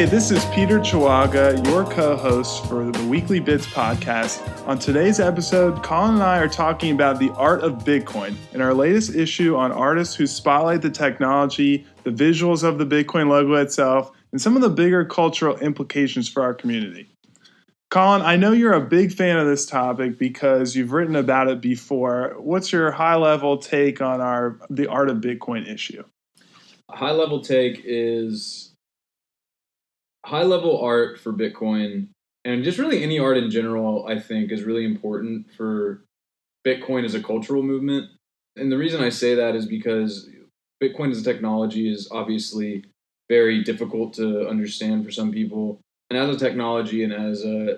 Hey, this is Peter Chihuaga, your co-host for the Weekly Bits podcast. On today's episode, Colin and I are talking about the art of Bitcoin in our latest issue on artists who spotlight the technology, the visuals of the Bitcoin logo itself, and some of the bigger cultural implications for our community. Colin, I know you're a big fan of this topic because you've written about it before. What's your high-level take on the art of Bitcoin issue? High-level take is high-level art for Bitcoin, and just really any art in general, I think, is really important for Bitcoin as a cultural movement. And the reason I say that is because Bitcoin as a technology is obviously very difficult to understand for some people. And as a technology and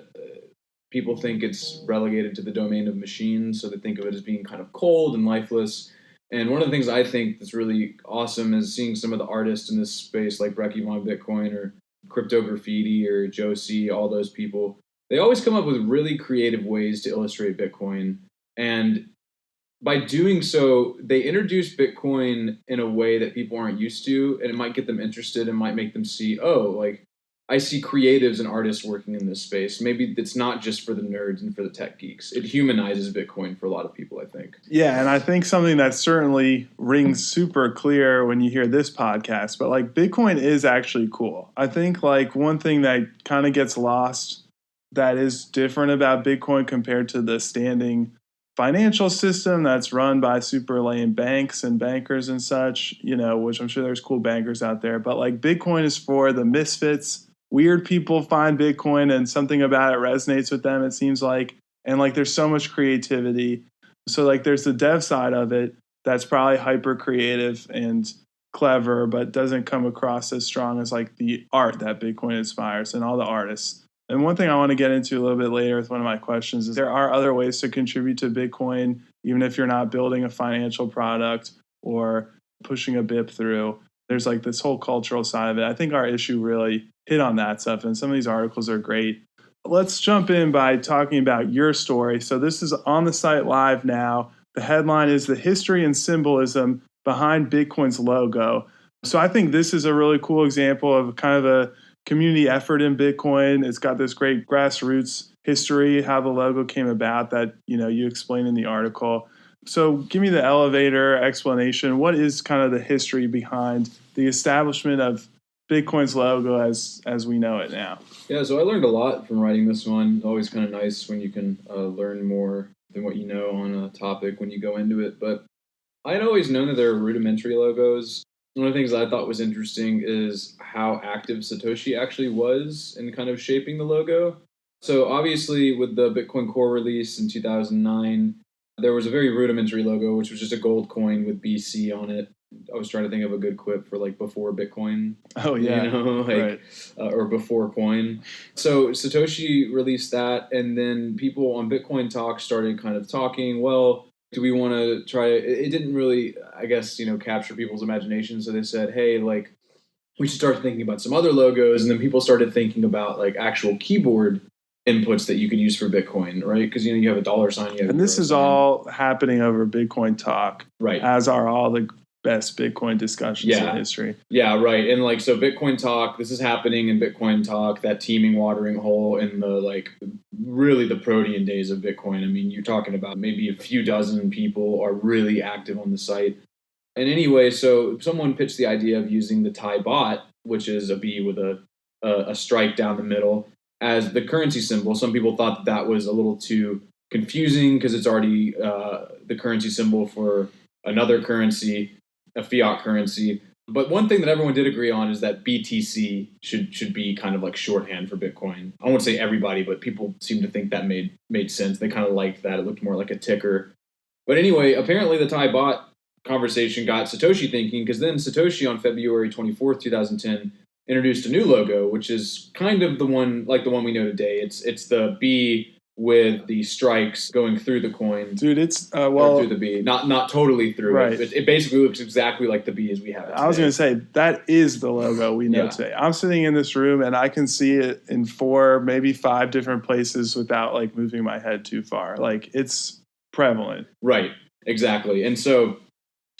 people think it's relegated to the domain of machines, so they think of it as being kind of cold and lifeless. And one of the things I think that's really awesome is seeing some of the artists in this space like Brecky Von Bitcoin or Crypto Graffiti or Josie, all those people. They always come up with really creative ways to illustrate Bitcoin. And by doing so, they introduce Bitcoin in a way that people aren't used to, and it might get them interested and might make them see, I see creatives and artists working in this space. Maybe it's not just for the nerds and for the tech geeks. It humanizes Bitcoin for a lot of people, I think. Yeah, and I think something that certainly rings super clear when you hear this podcast, but Bitcoin is actually cool. I think one thing that kind of gets lost that is different about Bitcoin compared to the standing financial system that's run by super lame banks and bankers and such, which I'm sure there's cool bankers out there, but Bitcoin is for the misfits. Weird people find Bitcoin and something about it resonates with them, it seems like. And there's so much creativity. So there's the dev side of it that's probably hyper creative and clever, but doesn't come across as strong as the art that Bitcoin inspires and all the artists. And one thing I want to get into a little bit later with one of my questions is there are other ways to contribute to Bitcoin, even if you're not building a financial product or pushing a BIP through. There's this whole cultural side of it. I think our issue really hit on that stuff, and some of these articles are great. Let's jump in by talking about your story. So this is on the site live now. The headline is The History and Symbolism Behind Bitcoin's Logo. So I think this is a really cool example of kind of a community effort in Bitcoin. It's got this great grassroots history, how the logo came about that you explain in the article. So give me the elevator explanation. What is kind of the history behind the establishment of Bitcoin's logo as we know it now? Yeah, so I learned a lot from writing this one. It's always kind of nice when you can learn more than what you know on a topic when you go into it. But I had always known that there were rudimentary logos. One of the things that I thought was interesting is how active Satoshi actually was in kind of shaping the logo. So obviously with the Bitcoin Core release in 2009, there was a very rudimentary logo, which was just a gold coin with BC on it. I was trying to think of a good quip for before Bitcoin. Oh, yeah. Right. Or before coin. So Satoshi released that, and then people on Bitcoin Talk started kind of talking, well, do we want to try it? Didn't really, I guess, capture people's imagination. So they said, hey, we should start thinking about some other logos. And then people started thinking about actual keyboard inputs that you could use for Bitcoin, right? Because you have a dollar sign. And this is all happening over Bitcoin Talk, right? As are all the best Bitcoin discussions in history. Yeah, right. And so Bitcoin Talk, this is happening in Bitcoin Talk, that teeming watering hole in the really the protean days of Bitcoin. I mean, you're talking about maybe a few dozen people are really active on the site. And anyway, so someone pitched the idea of using the Thai baht, which is a B with a strike down the middle, as the currency symbol. Some people thought that was a little too confusing because it's already the currency symbol for another currency, a fiat currency. But one thing that everyone did agree on is that BTC should be kind of shorthand for Bitcoin. I won't say everybody, but people seem to think that made sense. They kind of liked that. It looked more like a ticker. But anyway, apparently the Thai baht conversation got Satoshi thinking, because then Satoshi on February 24th, 2010, introduced a new logo, which is kind of the one we know today. It's the B with the strikes going through the coin. Dude, it's through the B, not totally through right. It basically looks exactly like the B as we have it today. I was going to say that is the logo we know today. I'm sitting in this room and I can see it in 4, maybe 5 different places without moving my head too far. It's prevalent. Right. Exactly. And so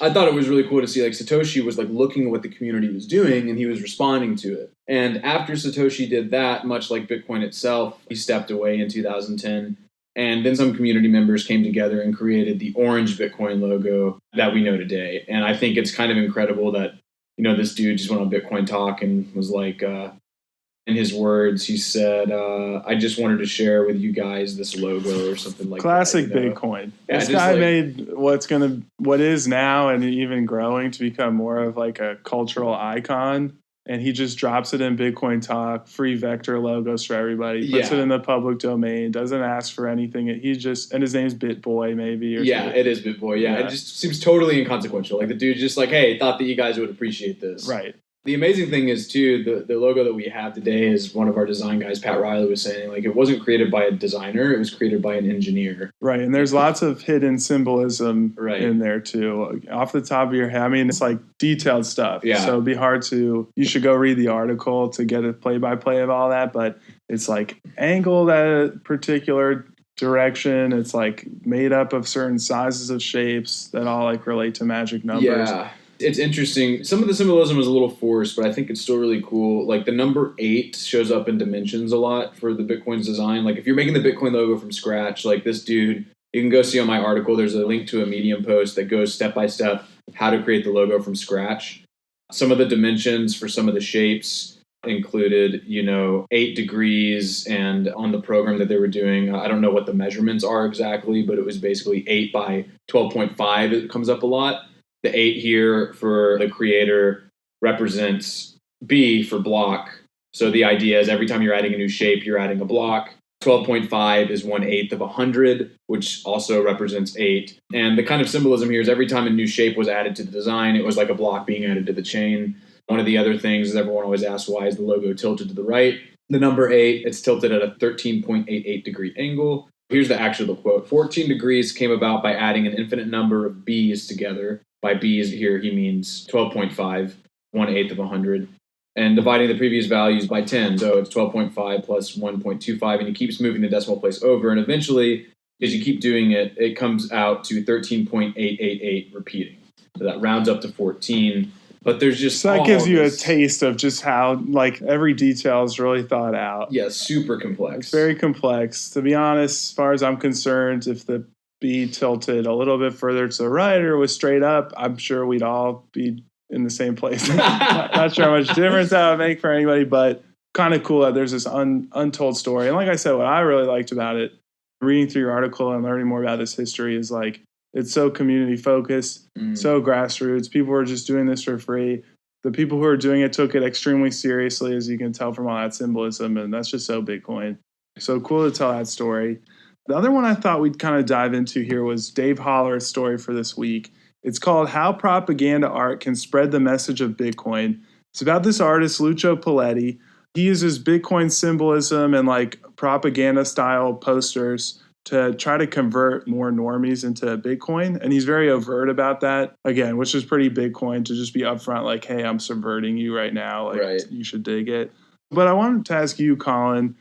I thought it was really cool to see like Satoshi was like looking at what the community was doing and he was responding to it. And after Satoshi did that, much like Bitcoin itself, he stepped away in 2010. And then some community members came together and created the orange Bitcoin logo that we know today. And I think it's kind of incredible that, this dude just went on Bitcoin Talk and was like, in his words, he said, I just wanted to share with you guys this logo or something like Classic that. Bitcoin. Yeah, this guy made what is now and even growing to become more of like a cultural icon. And he just drops it in Bitcoin Talk, free vector logos for everybody, puts it in the public domain, doesn't ask for anything. And his name's BitBoy maybe. Or something. It is BitBoy. Yeah, it just seems totally inconsequential. Like the dude just like, hey, thought that you guys would appreciate this. Right. The amazing thing is, too, the logo that we have today is one of our design guys, Pat Riley, was saying, like, it wasn't created by a designer. It was created by an engineer. Right, and there's lots of hidden symbolism in there, too. Off the top of your head, I mean, it's like detailed stuff. Yeah. So it'd be hard you should go read the article to get a play-by-play of all that, but it's like angled at a particular direction. It's like made up of certain sizes of shapes that all like relate to magic numbers. Yeah. It's interesting. Some of the symbolism is a little forced, but I think it's still really cool. Like the number 8 shows up in dimensions a lot for the Bitcoin's design. Like if you're making the Bitcoin logo from scratch, like this dude, you can go see on my article, there's a link to a Medium post that goes step by step how to create the logo from scratch. Some of the dimensions for some of the shapes included, 8 degrees, and on the program that they were doing, I don't know what the measurements are exactly, but it was basically 8 by 12.5. It comes up a lot. The 8 here for the creator represents B for block. So the idea is every time you're adding a new shape, you're adding a block. 12.5 is 1/8 of 100, which also represents 8. And the kind of symbolism here is every time a new shape was added to the design, it was like a block being added to the chain. One of the other things is everyone always asks, why is the logo tilted to the right? The number 8, it's tilted at a 13.88 degree angle. Here's the actual quote. 14 degrees came about by adding an infinite number of B's together. By B's here, he means 12.5, 1/8 of 100, and dividing the previous values by 10. So it's 12.5 plus 1.25, and he keeps moving the decimal place over. And eventually, as you keep doing it, it comes out to 13.888 repeating. So that rounds up to 14. But there's just that gives you a taste of just how like every detail is really thought out. Yeah, super complex. It's very complex. To be honest, as far as I'm concerned, if the B tilted a little bit further to the right or was straight up, I'm sure we'd all be in the same place. Not sure how much difference that would make for anybody, but kind of cool that there's this untold story. And like I said, what I really liked about it, reading through your article and learning more about this history, is like it's so community focused, so grassroots. People were just doing this for free. The people who are doing it took it extremely seriously, as you can tell from all that symbolism, and that's just so Bitcoin. So cool to tell that story. The other one I thought we'd kind of dive into here was Dave Holler's story for this week. It's called How Propaganda Art Can Spread the Message of Bitcoin. It's about this artist, Lucio Paletti. He uses Bitcoin symbolism and like propaganda style posters to try to convert more normies into Bitcoin. And he's very overt about that, again, which is pretty Bitcoin to just be upfront like, hey, I'm subverting you right now. Like, You should dig it. But I wanted to ask you, Colin,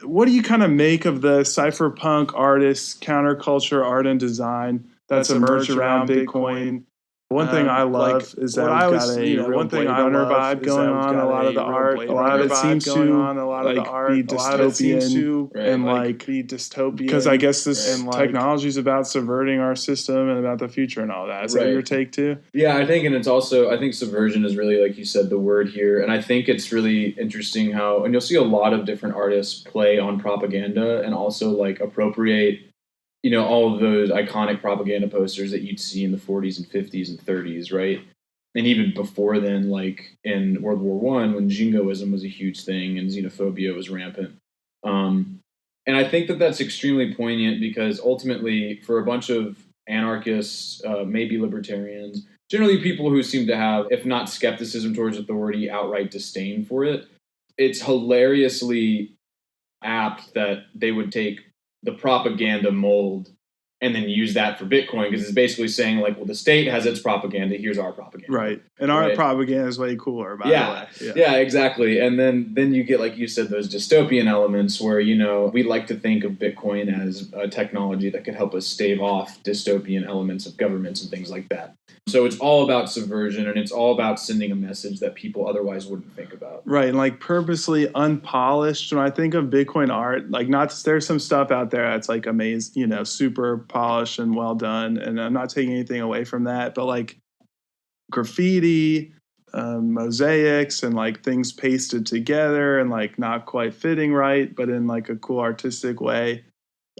what do you kind of make of the cypherpunk artist, counterculture art and design that's emerged around Bitcoin? One thing I love is that we've got a one thing I love vibe going on. A lot of the art, a lot of it seems to be dystopian and like be dystopian. Because I guess this technology is about subverting our system and about the future and all that. Is that your take too? Yeah, I think, and it's also, I think subversion is really, like you said, the word here. And I think it's really interesting how, and you'll see a lot of different artists play on propaganda and also like appropriate all of those iconic propaganda posters that you'd see in the 40s and 50s and 30s, right? And even before then, like in World War I, when jingoism was a huge thing and xenophobia was rampant. And I think that that's extremely poignant because ultimately, for a bunch of anarchists, maybe libertarians, generally people who seem to have, if not skepticism towards authority, outright disdain for it, it's hilariously apt that they would take the propaganda mold and then use that for Bitcoin, because it's basically saying like, well, the state has its propaganda, here's our propaganda. Right. And our propaganda is way cooler, by the way. Yeah, exactly. And then you get, like you said, those dystopian elements where, we like to think of Bitcoin as a technology that could help us stave off dystopian elements of governments and things like that. So it's all about subversion, and it's all about sending a message that people otherwise wouldn't think about. Right, and like purposely unpolished. When I think of Bitcoin art, like there's some stuff out there that's like amazing, super polished and well done. And I'm not taking anything away from that, but like graffiti, mosaics, and like things pasted together and like not quite fitting right, but in like a cool artistic way.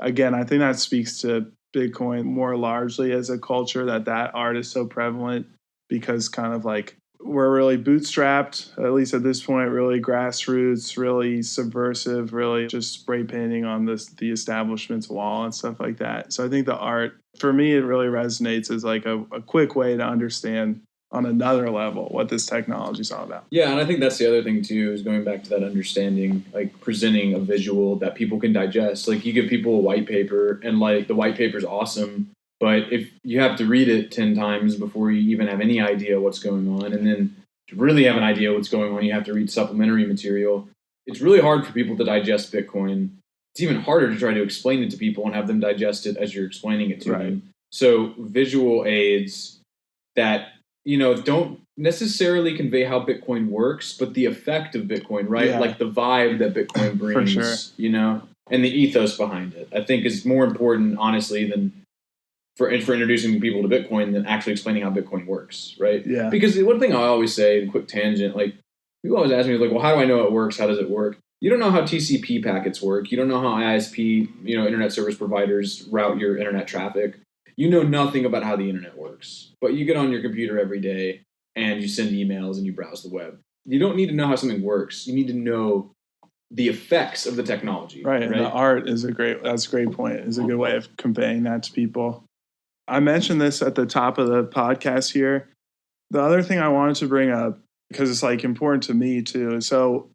Again, I think that speaks to Bitcoin more largely as a culture, that art is so prevalent because kind of like we're really bootstrapped, at least at this point, really grassroots, really subversive, really just spray painting on the establishment's wall and stuff like that. So I think the art, for me, it really resonates as like a quick way to understand on another level what this technology is all about. Yeah, and I think that's the other thing too, is going back to that understanding, like presenting a visual that people can digest. Like you give people a white paper and like the white paper is awesome, but if you have to read it 10 times before you even have any idea what's going on, and then to really have an idea what's going on, you have to read supplementary material. It's really hard for people to digest Bitcoin. It's even harder to try to explain it to people and have them digest it as you're explaining it to them. So visual aids that don't necessarily convey how Bitcoin works, but the effect of Bitcoin, right? Yeah. Like the vibe that Bitcoin brings, for sure. And the ethos behind it, I think is more important, honestly, than for introducing people to Bitcoin than actually explaining how Bitcoin works, right? Yeah. Because one thing I always say, quick tangent, like people always ask me, like, well, how do I know it works? How does it work? You don't know how TCP packets work. You don't know how ISP, internet service providers route your internet traffic. You know nothing about how the internet works, but you get on your computer every day and you send emails and you browse the web. You don't need to know how something works. You need to know the effects of the technology. Right. And the art that's a great point. It's a good way of conveying that to people. I mentioned this at the top of the podcast here. The other thing I wanted to bring up, because it's like important to me too. So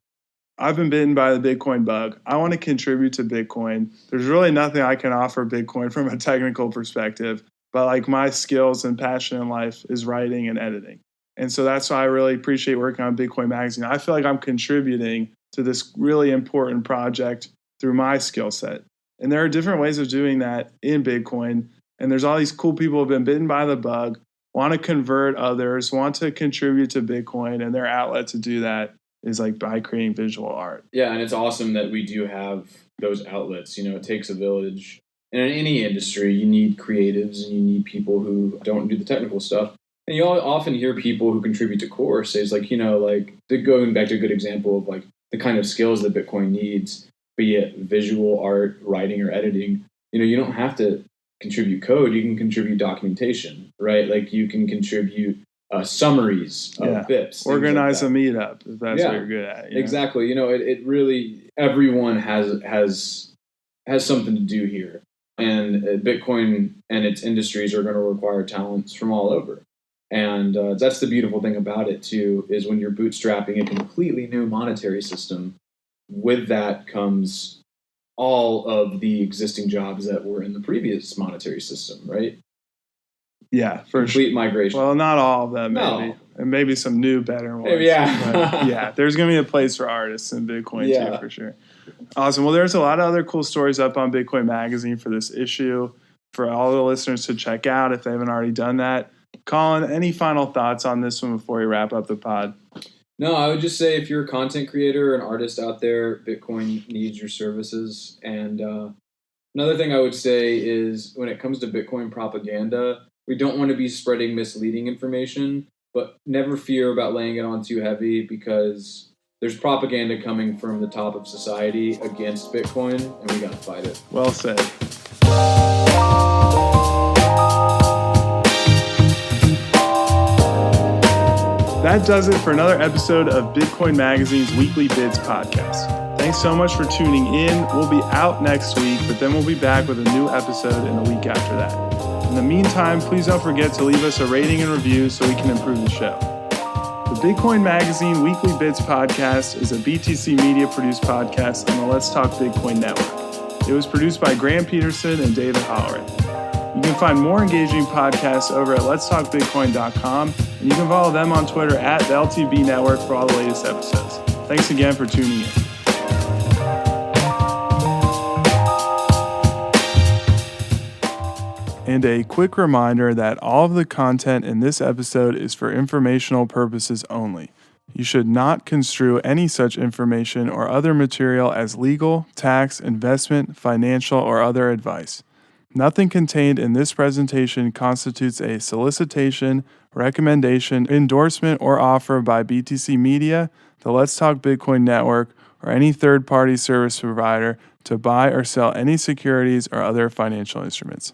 I've been bitten by the Bitcoin bug. I want to contribute to Bitcoin. There's really nothing I can offer Bitcoin from a technical perspective, but like my skills and passion in life is writing and editing. And so that's why I really appreciate working on Bitcoin Magazine. I feel like I'm contributing to this really important project through my skill set. And there are different ways of doing that in Bitcoin. And there's all these cool people who have been bitten by the bug, want to convert others, want to contribute to Bitcoin, and their outlet to do that is like by creating visual art. Yeah, and it's awesome that we do have those outlets. It takes a village. And in any industry, you need creatives and you need people who don't do the technical stuff. And you often hear people who contribute to courses, like, going back to a good example of like the kind of skills that Bitcoin needs, be it visual art, writing, or editing. You don't have to contribute code. You can contribute documentation, right? Like you can contribute summaries of BIPs. Organize a meetup if that's what you're good at. Exactly. It really, everyone has something to do here. And Bitcoin and its industries are going to require talents from all over. And that's the beautiful thing about it, too, is when you're bootstrapping a completely new monetary system, with that comes all of the existing jobs that were in the previous monetary system, right? Yeah, for complete migration. Well, not all of them, maybe. No. And maybe some new, better ones. Yeah. But yeah, there's going to be a place for artists in Bitcoin, too, for sure. Awesome. Well, there's a lot of other cool stories up on Bitcoin Magazine for this issue for all the listeners to check out if they haven't already done that. Colin, any final thoughts on this one before we wrap up the pod? No, I would just say if you're a content creator, an artist out there, Bitcoin needs your services. And another thing I would say is when it comes to Bitcoin propaganda, we don't want to be spreading misleading information, but never fear about laying it on too heavy because there's propaganda coming from the top of society against Bitcoin, and we got to fight it. Well said. That does it for another episode of Bitcoin Magazine's Weekly Bids podcast. Thanks so much for tuning in. We'll be out next week, but then we'll be back with a new episode in the week after that. In the meantime, please don't forget to leave us a rating and review so we can improve the show. The Bitcoin Magazine Weekly Bids podcast is a BTC Media produced podcast on the Let's Talk Bitcoin network. It was produced by Graham Peterson and David Hollering. You can find more engaging podcasts over at letstalkbitcoin.com, and you can follow them on Twitter at the LTB Network for all the latest episodes. Thanks again for tuning in. And a quick reminder that all of the content in this episode is for informational purposes only. You should not construe any such information or other material as legal, tax, investment, financial, or other advice. Nothing contained in this presentation constitutes a solicitation, recommendation, endorsement, or offer by BTC Media, the Let's Talk Bitcoin Network, or any third-party service provider to buy or sell any securities or other financial instruments.